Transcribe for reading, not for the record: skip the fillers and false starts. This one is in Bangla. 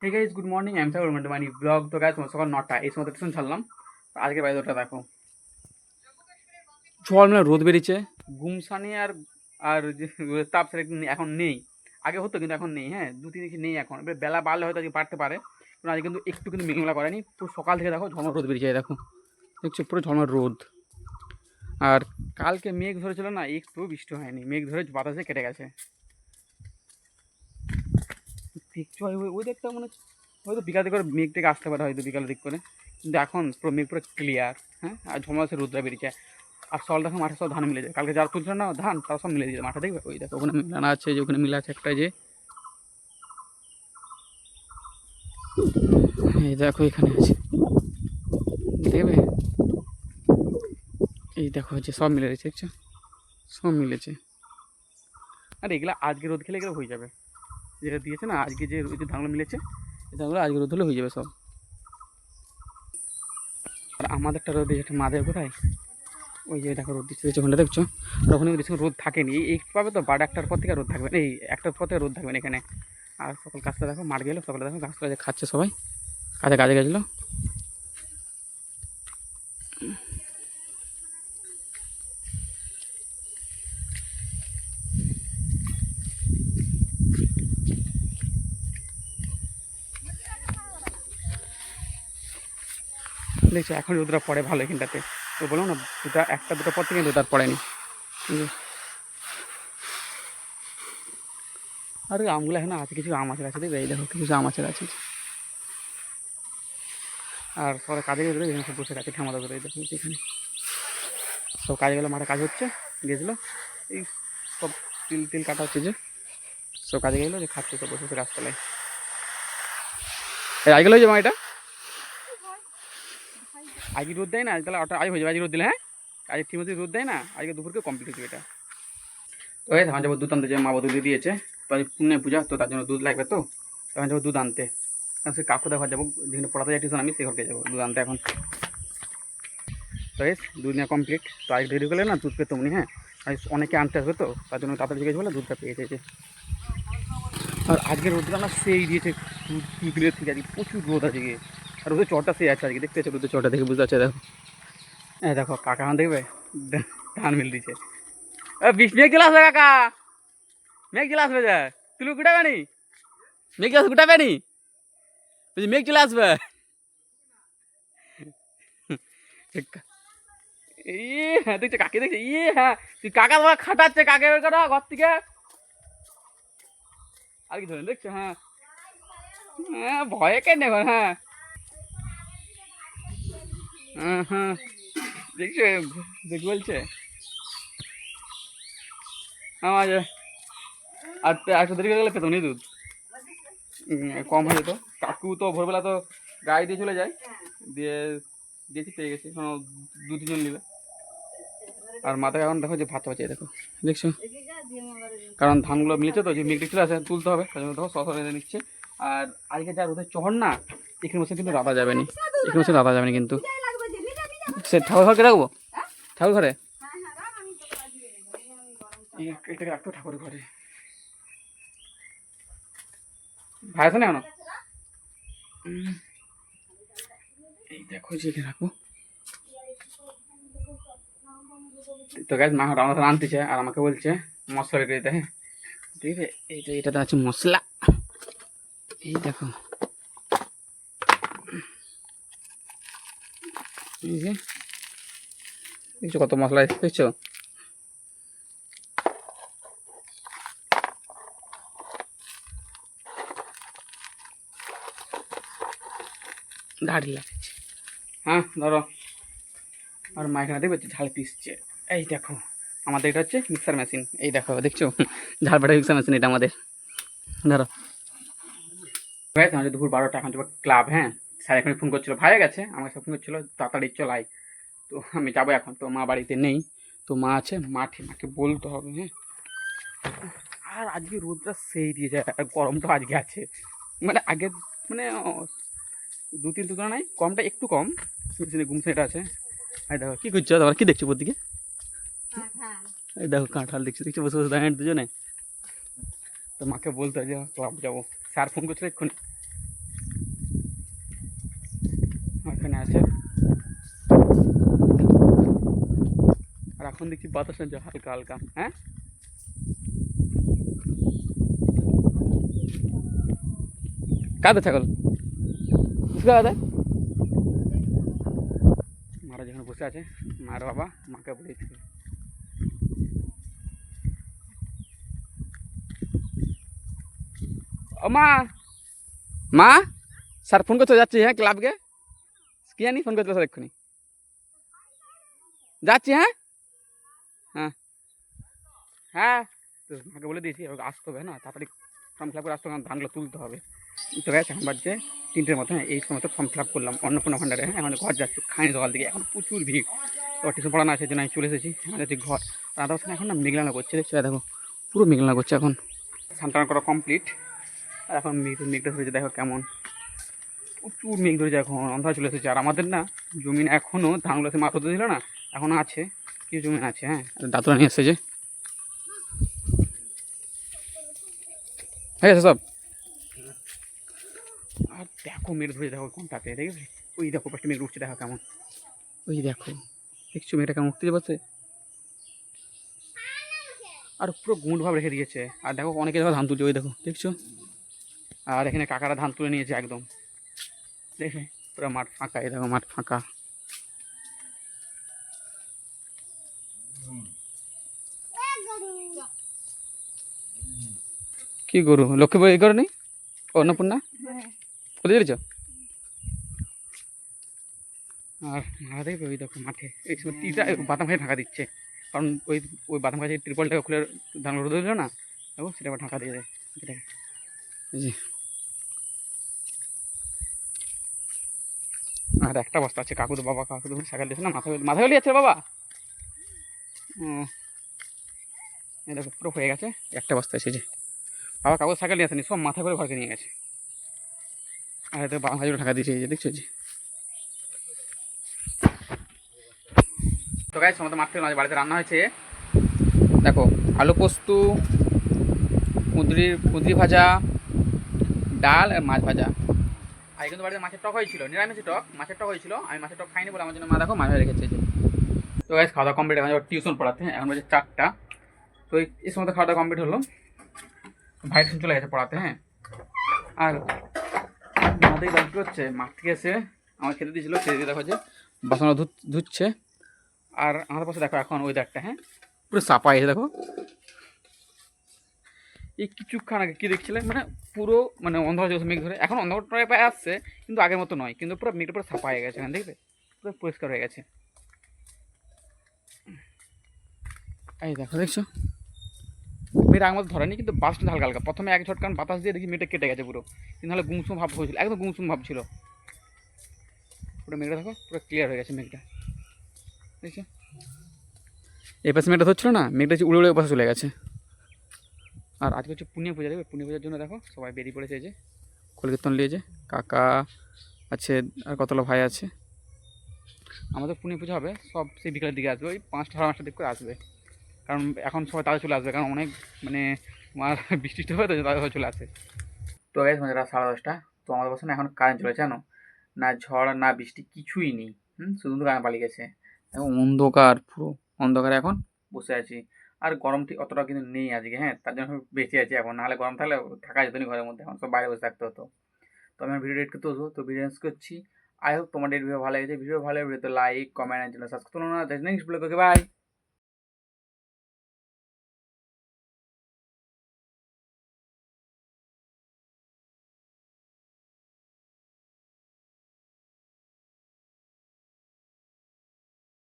Hey guys, good morning. আমি সাগর মানে ব্লগ। তো গাইস সকাল 9টা এই সময় টিউশন ছাড়লাম। আজকে বাইরেটা দেখো, ঝলমলে রোদ বেরিয়েছে। গুমসানি আর আর যে তাপ সেটা কিন্তু এখন নেই। আগে হতো কিন্তু এখন নেই। হ্যাঁ, 2-3 দিন নেই এখন। এবার বেলা বাড়লে হয়তো আজকে বাড়তে পারে, কারণ আজকে কিন্তু একটু কিন্তু মেঘলা করেনি। পুরো সকাল থেকে দেখো ঝলমলে রোদ বেরিয়েছে। দেখো, দেখছো পুরো ঝলমলে রোদ। আর কালকে মেঘ ধরেছিল না, একটু বৃষ্টি হয়নি। মেঘ ধরে বাতাসে কেটে গেছে। দেখছো ওই দেখতে মনে হচ্ছে হয়তো বিকাল দিক করে মেঘ থেকে আসতে পারে, হয়তো বিকালের দিক করে। কিন্তু এখন পুরো মেঘ পুরো ক্লিয়ার। হ্যাঁ, আর ঝলমলে রোদটা বেরিয়েছে। আর সকাল দেখো মাঠে সব ধান মিলে যায়। কালকে যারা তুলছিল না ধান, তারা সব মিলে দিয়েছে মাঠে। দেখবে ওই দেখো ওখানে মিলানো আছে, যে ওখানে মিলা আছে একটা, যে এই দেখো এখানে আছে, দেখবে এই দেখো যে সব মিলে রয়েছে, দেখছো সব মিলেছে। আর এগুলো আজকে রোদ খেলে এগুলো হয়ে যাবে। যেটা দিয়েছে না আজকে, যে ওই যে ধানগুলো মিলেছে, এই ধানগুলো আজকে রোদ হলে হয়ে যাবে সব। আর আমাদেরটা রোদ দিয়েছে মাদের কোথায়, ওই যে দেখো রোদ দিচ্ছে ওখানটা, দেখছো। আর ওখানে বেশি রোদ থাকেনি। এই একটু পাবে তো 1টার পর থেকে রোদ থাকবে না, এই 1টার পর থেকে রোদ থাকবে না এখানে। আর সকাল গাছটা দেখো, মাঠ গেলো সকালে, দেখো গাছটা যে খাচ্ছে সবাই, কাজে কাজে গেছিলো। দেখছো এখন রোদটা পড়ে ভালো এখানটাতে। তো বললাম না, একটা দুটো পর থেকে রোদ আর পড়েনি। আর ওই আমগুলো এখন আছে, কিছু আম আছে গাছে, দেখবে এই দেখো কিছু আম আছে গাছে। আর সবাই কাজে গেলে এখানে সব বসে গাছে ঠামাদা করে, এই দেখো এখানে সব কাজে গেলো, মাঠে কাজ হচ্ছে, গেছিলো। এই সব তিল তিল কাটা হচ্ছে, যে সব কাজে গেলো, যে খাচ্ছে সব বসে বসে গাছতলায়। এই আই গেলো যে মা, এটা আজকে রোদ দেয় না, আজ তাহলে ওটা আজ হয়ে যাবে। আজকে রোদ দিলে, হ্যাঁ আজকে ঠিক মতো রোদ দেয় না, আজকে দুপুরকে কমপ্লিট হচ্ছে এটা। তো এই তখন যাবো দুধ আনতে, যে মা দুধ দিয়েছে। তো আজ পুণ্যে পূজা, তো তার জন্য দুধ লাগবে। তো তখন যাবো দুধ আনতে। কারণ সে কাকুদের ঘর যাবো, যেখানে পড়াতে যাই টিউশন, আমি সেই ঘরকে যাবো দুধ আনতে এখন। তো দুধ নেওয়া কমপ্লিট। তো আজ দেরি করলে না দুধ পেতো উনি। হ্যাঁ, আজ অনেকে আনতে আসবে, তো তার জন্য তাড়াতাড়ি জিজ্ঞেস বলে দুধটা পেয়ে গেছে। আর আজকে রোদটা না সেই দিয়েছে, দুদিনের থেকে আজকে প্রচুর রোদ আজকে। আর রোদের চটা সেই আছে আজকে, দেখতে পাচ্ছি রোদের চটা দেখে বুঝতে পারছে। দেখো হ্যাঁ, দেখো কাকা এখন দেখবে ধান মিল দিচ্ছে। বিষ মেঘ চলে আসবে কাকা, মেঘ চলে আসবে, যা তুলু গুটাবে নি, মেঘ চলে গুটাবে নি, মেঘ চলে আসবে। ইয়ে হ্যাঁ, দেখছো কাকে দেখছে, ইয়ে হ্যাঁ, তুই কাকা তোমার খাটাচ্ছে, কাকে বের করা ঘর থেকে। আর কি ধরেন দেখছো, হ্যাঁ হ্যাঁ ভয়ে কেন নেবেন, হ্যাঁ হ্যাঁ হ্যাঁ, দেখছো দেখ বলছে আমার। আর একটু দেরি করে গেলে পেতো নি দুধ, কম হয়ে যেত। কাকু তো ভোরবেলা তো গাড়ি দিয়ে চলে যায়, দিয়ে দিয়েছি পেয়ে গেছি, এখন 2-3 জন নেবে। আর মাথায় এখন দেখো যে ভাত পাচ্ছে, দেখো দেখছো, কারণ ধানগুলো মিলেছে, তো যে মিল চলে আসে তুলতে হবে, তার জন্য দেখো সস এনে নিচ্ছে। আর আজকে যা রোদের চহর না, এখানে বসে কিন্তু রাধা যাবে না, এখানে বসে রাধা যাবে না কিন্তু। সে ঠাকুর ঘরকে রাখবো, ঠাকুর ঘরে এটাকে রাখতো ঠাকুর ঘরে। ভাই আছে না এখনো, এই দেখো যে এখানে রাখবো। তো গাছ মা রান্না আনতেছে, আর আমাকে বলছে মশলা রেখে দিতে। হ্যাঁ ঠিক আছে, এইটা এটাতে আছে মশলা, এই দেখো এই যে দেখছো কত মশলা দেখছো। গাড়ি লাগছে, হ্যাঁ ধরো। আর মা এখানে দেখবে ঝাল পিসছে, এই দেখো। আমাদের এটা হচ্ছে মিক্সার মেশিন, এই দেখো দেখছো ঝাল বাটা মিক্সার মেশিন এটা আমাদের। ধরো ভাই, আমাদের দুপুর 12টা, এখন যাবো ক্লাব। হ্যাঁ, স্যার এখানে ফোন করছিল, ভাই গেছে, আমাকে সব ফোন করছিল তাড়াতাড়ি চলাই। তো আমি যাবো এখন, তো মা বাড়িতে নেই, তো মা আছে মাঠে, মাকে বলতে হবে। হ্যাঁ, আর আজকে রোদটা সেই দিয়ে যায়, আর গরমটা আজকে আছে, মানে আগে মানে 2-3 তুলনায় কমটা একটু কম। ঘুমসেটা আছে। এই দেখো কী করছো, তোমার কী দেখছো ওর দিকে, এই দেখো কাঁঠাল দেখছো, দেখছো বসে বসে দাঁড়িয়ে দুজনে। তো মাকে বলতে হবে যে ক্লাব যাবো, স্যার ফোন করছিল এক্ষুনি। এখন দেখছি বাতাস নামছে হালকা হালকা। হ্যাঁ কাদের ছাগল কাদের? মারা যেখানে বসে আছে, মার বাবা মাকে বলে দিচ্ছে। ও মা, মা স্যার ফোন করতে যাচ্ছি। হ্যাঁ ক্লাবকে কি জানি ফোন করতে স্যার এক্ষুনি যাচ্ছি। হ্যাঁ হ্যাঁ হ্যাঁ, তো মাকে বলে দিয়েছি এবার আসতে হবে না, তাড়াতাড়ি ফর্ম ফিল আপ করে আসতে হবে, ধানগুলো তুলতে হবে। তো গেছে এখন বাজছে 3টের মতো। হ্যাঁ এই সময় তো ফর্ম ফিল আপ করলাম অন্নপূর্ণা ভান্ডারে। হ্যাঁ এখন ঘর যাচ্ছি, খাইনি সকাল থেকে, এখন প্রচুর ভিড়। তো টিউশন পড়ানো আছে, জন্য আমি চলে এসেছি। আমাদের যে ঘর রাধা হোসেন এখন না মেঘলানা করছে, দেখছি দেখো পুরো মেঘলানা করছে। এখন স্নান করা কমপ্লিট, আর এখন মেঘটা ধরেছে দেখো কেমন, প্রচুর মেঘ ধরেছে, এখন অন্ধকার চলে এসেছে। আর আমাদের না জমিন এখনও ধানগুলো সে মাঠ হতে দিল না, এখনও আছে কিছু জমিন আছে। হ্যাঁ দাঁতরা নিয়ে এসছে যে হয়ে গেছে সব। আর দেখো মেঘ ধরে দেখো কোনটাতে, দেখেছি ওই দেখো পাশে মেঘ উঠছে দেখো কেমন, ওই দেখো দেখছো মেঘটা কেমন উঠতে পারছে, আর পুরো গুঁট ভাব রেখে দিয়েছে। আর দেখো অনেকে দেখো ধান তুলছে, ওই দেখো দেখছো। আর এখানে কাকারা ধান তুলে নিয়েছে একদম, দেখে পুরো মাঠ ফাঁকা। এই দেখো মাঠ ফাঁকা। কি গরু লক্ষ্মী এই করো নি অন্নপূর্ণা কোথায় চলেছ? আর মারা দেখবে ওই দেখো মাঠে এই সময় টিটা বাদাম খাই ঢাকা দিচ্ছে, কারণ ওই ওই বাদাম গাছের ত্রিপলটাকে খুলে ধান রোদ দিল না, দেখো সেটা আবার ঢাকা দিয়ে দেয় এটাকে। জি আর একটা বস্তা আছে, কাকু তো বাবা কাকু তো সাইকেল দিয়েছে না, মাথা গলি আছে বাবা। ও এই দেখো পুরো হয়ে গেছে, একটা বস্তা এসেছে। বাবা কাগজ সাইকেল নিয়ে আসেনি, সব মাথা করে ঘরকে নিয়ে গেছে। আর এতে বাবা ভাজুর ঢাকা দিয়েছে, এই যে দেখছো জি। তো গাইস আমাদের মাঠ থেকে বাড়িতে রান্না হয়েছে, দেখো আলু পোস্ত, কুঁদরি ভাজা, ডাল আর মাছ ভাজা। আর কিন্তু বাড়িতে মাছের টক হয়েছিল, নিরামিষ টক, মাছের টক হয়েছিল। আমি মাছের টক খাইনি বলে আমার জন্য মা দেখো মাছ ভাজা রেখেছে। তো গাইস খাওয়া দাওয়া কমপ্লিট, এখন টিউশন পড়াতে। এখন বাজে 4টা। তো এই সময় খাওয়া দাওয়া কমপ্লিট হলো, ভাই টিউশন চলে গেছে পড়াতে। হ্যাঁ আর আমাদের কী হচ্ছে, মাঠ থেকে এসে আমার খেতে দিয়েছিলো, খেতে দিয়ে দেখো যে বাসন ধুচ্ছে। আর আমাদের পাশে দেখো এখন ওয়েদারটা, হ্যাঁ পুরো চাপা এসে দেখো। এই কিছুক্ষণ আগে কী দেখছিলেন, মানে পুরো মানে অন্ধকার চলছে মেঘ ধরে, এখন অন্ধকার প্রায় আসছে কিন্তু আগের মতো নয়, কিন্তু পুরো মেঘটা পুরো ছাপা হয়ে গেছে। এখানে দেখবে পুরো পরিষ্কার হয়ে গেছে। এই দেখো দেখছো মেয়েটা আগের মতো ধরেনি, কিন্তু বাসটা হালকা হালকা প্রথমে এক ঝটকান বাতাস দিয়ে দেখি মেয়েটা কেটে গেছে পুরো, কিন্তু নাহলে গুমসুম ভাব হয়েছিল, একদম গুমসুম ভাব ছিল। পুরো মেঘটা দেখো পুরো ক্লিয়ার হয়ে গেছে মেঘটা, দেখছো এই পাশে মেঘটা ধরছিল না, মেঘটা উড়ে উড়ে পাশে চলে গেছে। আর আজকে হচ্ছে পুণ্য পূজা, দেখবে পুণ্য পূজার জন্য দেখো সবাই বেরিয়ে পড়েছে, এই যে কলকীর্তন নিয়ে, যে কাকা আছে আর কতগুলো ভাই আছে। আমাদের পুণ্য পূজা হবে সব সেই বিকালের দিকে আসবে, ওই 5টা সাড়ে 5টার দিক করে আসবে, কারণ এখন সবাই তাদের চলে আসবে, কারণ অনেক মানে তোমার বৃষ্টি হবে তো তাদের চলে আসে। তো গাইস মানে রাত 10:30। তো আমাদের পাশে না এখন কারেন্ট চলেছে জানো, না ঝড় না বৃষ্টি কিছুই নেই। শুধু কারেন্ট পালিয়ে গেছে, এখন অন্ধকার পুরো অন্ধকারে এখন বসে আছি। আর গরম ঠিক অতটা কিন্তু নেই আজকে। হ্যাঁ তার জন্য বেঁচে আছি এখন, নাহলে গরম থাকলে থাকা যেত না ঘরের মধ্যে, এখন সব বাইরে বসে থাকতে হতো। তো আমি ভিডিও এডিট করতে হতো, তো ভিডিও এডিট করছি। আই হোপ তোমাদের ভিডিও ভালো লেগেছে। ভিডিও ভালো লাগে ভিডিওতে লাইক কমেন্ট এর জন্য সাবস্ক্রাইব করো না। নেক্সট ব্লগে বাই।